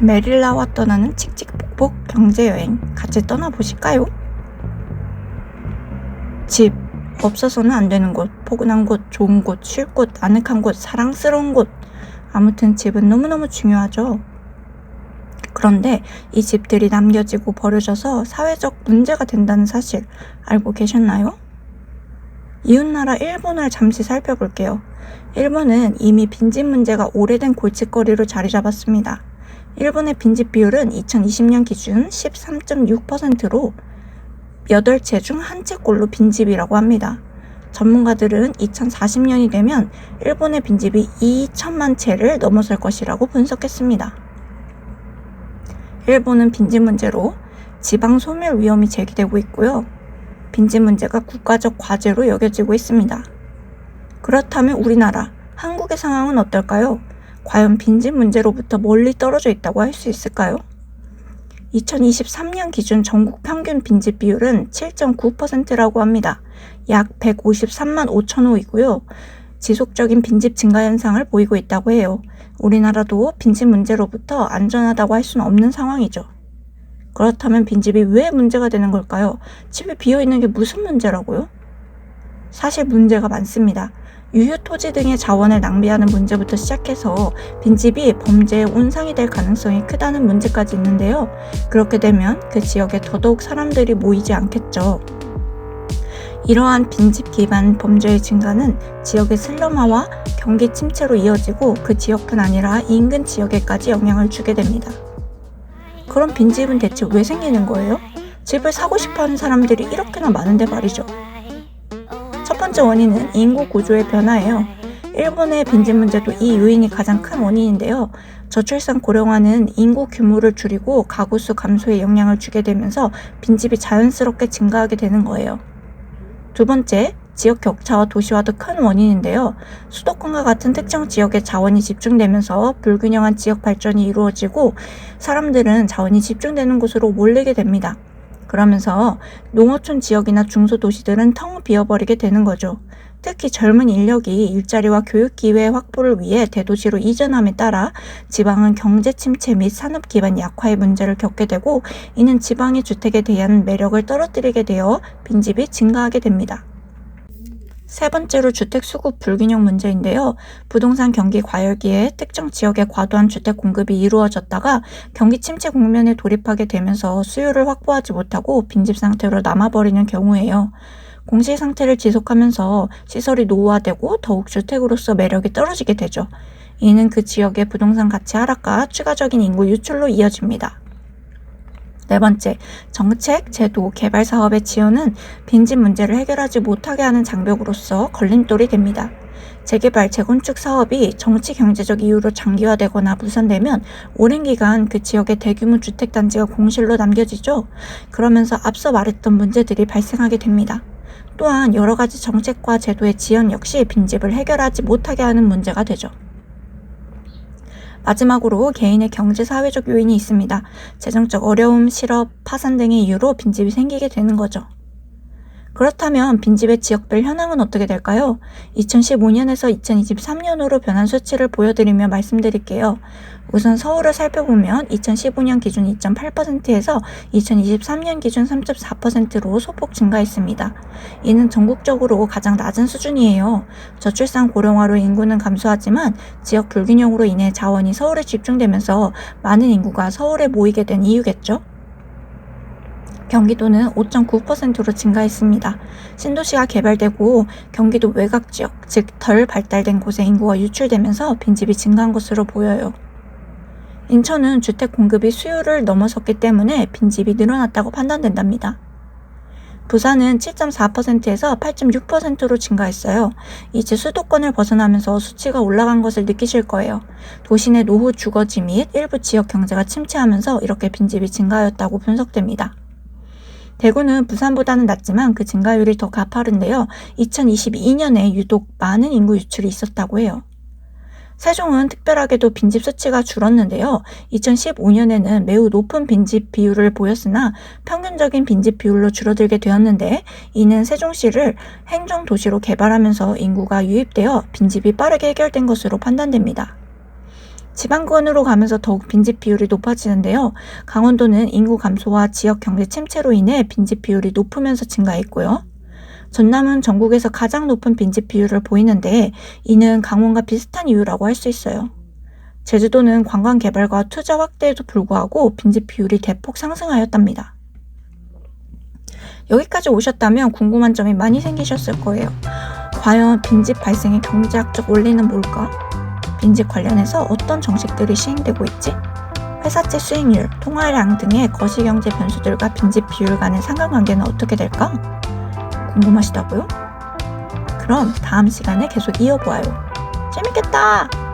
메릴라와 떠나는 칙칙복복 경제여행 같이 떠나보실까요? 집, 없어서는 안 되는 곳, 포근한 곳, 좋은 곳, 쉴 곳, 아늑한 곳, 사랑스러운 곳. 아무튼 집은 너무너무 중요하죠. 그런데 이 집들이 남겨지고 버려져서 사회적 문제가 된다는 사실 알고 계셨나요? 이웃나라 일본을 잠시 살펴볼게요. 일본은 이미 빈집 문제가 오래된 골칫거리로 자리 잡았습니다. 일본의 빈집 비율은 2020년 기준 13.6%로 8채 중 1채꼴로 빈집이라고 합니다. 전문가들은 2040년이 되면 일본의 빈집이 2천만 채를 넘어설 것이라고 분석했습니다. 일본은 빈집 문제로 지방 소멸 위험이 제기되고 있고요. 빈집 문제가 국가적 과제로 여겨지고 있습니다. 그렇다면 우리나라, 한국의 상황은 어떨까요? 과연 빈집 문제로부터 멀리 떨어져 있다고 할 수 있을까요? 2023년 기준 전국 평균 빈집 비율은 7.9%라고 합니다. 약 153만 5천 호이고요. 지속적인 빈집 증가 현상을 보이고 있다고 해요. 우리나라도 빈집 문제로부터 안전하다고 할 수는 없는 상황이죠. 그렇다면 빈집이 왜 문제가 되는 걸까요? 집이 비어있는 게 무슨 문제라고요? 사실 문제가 많습니다. 유휴 토지 등의 자원을 낭비하는 문제부터 시작해서 빈집이 범죄의 온상이 될 가능성이 크다는 문제까지 있는데요. 그렇게 되면 그 지역에 더더욱 사람들이 모이지 않겠죠. 이러한 빈집 기반 범죄의 증가는 지역의 슬럼화와 경기 침체로 이어지고 그 지역뿐 아니라 인근 지역에까지 영향을 주게 됩니다. 그럼 빈집은 대체 왜 생기는 거예요? 집을 사고 싶어하는 사람들이 이렇게나 많은데 말이죠. 첫 번째 원인은 인구 구조의 변화예요. 일본의 빈집 문제도 이 요인이 가장 큰 원인인데요. 저출산 고령화는 인구 규모를 줄이고 가구 수 감소에 영향을 주게 되면서 빈집이 자연스럽게 증가하게 되는 거예요. 두 번째, 지역 격차와 도시화도 큰 원인인데요. 수도권과 같은 특정 지역에 자원이 집중되면서 불균형한 지역 발전이 이루어지고 사람들은 자원이 집중되는 곳으로 몰리게 됩니다. 그러면서 농어촌 지역이나 중소도시들은 텅 비어버리게 되는 거죠. 특히 젊은 인력이 일자리와 교육 기회 확보를 위해 대도시로 이전함에 따라 지방은 경제 침체 및 산업 기반 약화의 문제를 겪게 되고 이는 지방의 주택에 대한 매력을 떨어뜨리게 되어 빈집이 증가하게 됩니다. 세 번째로 주택 수급 불균형 문제인데요. 부동산 경기 과열기에 특정 지역에 과도한 주택 공급이 이루어졌다가 경기 침체 국면에 돌입하게 되면서 수요를 확보하지 못하고 빈집 상태로 남아버리는 경우예요. 공시 상태를 지속하면서 시설이 노후화되고 더욱 주택으로서 매력이 떨어지게 되죠. 이는 그 지역의 부동산 가치 하락과 추가적인 인구 유출로 이어집니다. 네 번째, 정책, 제도, 개발 사업의 지원은 빈집 문제를 해결하지 못하게 하는 장벽으로서 걸림돌이 됩니다. 재개발, 재건축 사업이 정치 경제적 이유로 장기화되거나 무산되면 오랜 기간 그 지역의 대규모 주택단지가 공실로 남겨지죠. 그러면서 앞서 말했던 문제들이 발생하게 됩니다. 또한 여러 가지 정책과 제도의 지원 역시 빈집을 해결하지 못하게 하는 문제가 되죠. 마지막으로 개인의 경제 사회적 요인이 있습니다. 재정적 어려움, 실업, 파산 등의 이유로 빈집이 생기게 되는 거죠. 그렇다면 빈집의 지역별 현황은 어떻게 될까요? 2015년에서 2023년으로 변한 수치를 보여드리며 말씀드릴게요. 우선 서울을 살펴보면 2015년 기준 2.8%에서 2023년 기준 3.4%로 소폭 증가했습니다. 이는 전국적으로 가장 낮은 수준이에요. 저출산 고령화로 인구는 감소하지만 지역 불균형으로 인해 자원이 서울에 집중되면서 많은 인구가 서울에 모이게 된 이유겠죠? 경기도는 5.9%로 증가했습니다. 신도시가 개발되고 경기도 외곽 지역, 즉 덜 발달된 곳에 인구가 유출되면서 빈집이 증가한 것으로 보여요. 인천은 주택 공급이 수요를 넘어섰기 때문에 빈집이 늘어났다고 판단된답니다. 부산은 7.4%에서 8.6%로 증가했어요. 이제 수도권을 벗어나면서 수치가 올라간 것을 느끼실 거예요. 도시 내 노후 주거지 및 일부 지역 경제가 침체하면서 이렇게 빈집이 증가하였다고 분석됩니다. 대구는 부산보다는 낮지만 그 증가율이 더 가파른데요. 2022년에 유독 많은 인구 유출이 있었다고 해요. 세종은 특별하게도 빈집 수치가 줄었는데요. 2015년에는 매우 높은 빈집 비율을 보였으나 평균적인 빈집 비율로 줄어들게 되었는데 이는 세종시를 행정도시로 개발하면서 인구가 유입되어 빈집이 빠르게 해결된 것으로 판단됩니다. 지방권으로 가면서 더욱 빈집 비율이 높아지는데요. 강원도는 인구 감소와 지역 경제 침체로 인해 빈집 비율이 높으면서 증가했고요. 전남은 전국에서 가장 높은 빈집 비율을 보이는데 이는 강원과 비슷한 이유라고 할 수 있어요. 제주도는 관광 개발과 투자 확대에도 불구하고 빈집 비율이 대폭 상승하였답니다. 여기까지 오셨다면 궁금한 점이 많이 생기셨을 거예요. 과연 빈집 발생의 경제학적 원리는 뭘까? 빈집 관련해서 어떤 정책들이 시행되고 있지? 회사채 수익률, 통화량 등의 거시경제 변수들과 빈집 비율 간의 상관관계는 어떻게 될까? 궁금하시다고요? 그럼 다음 시간에 계속 이어보아요. 재밌겠다!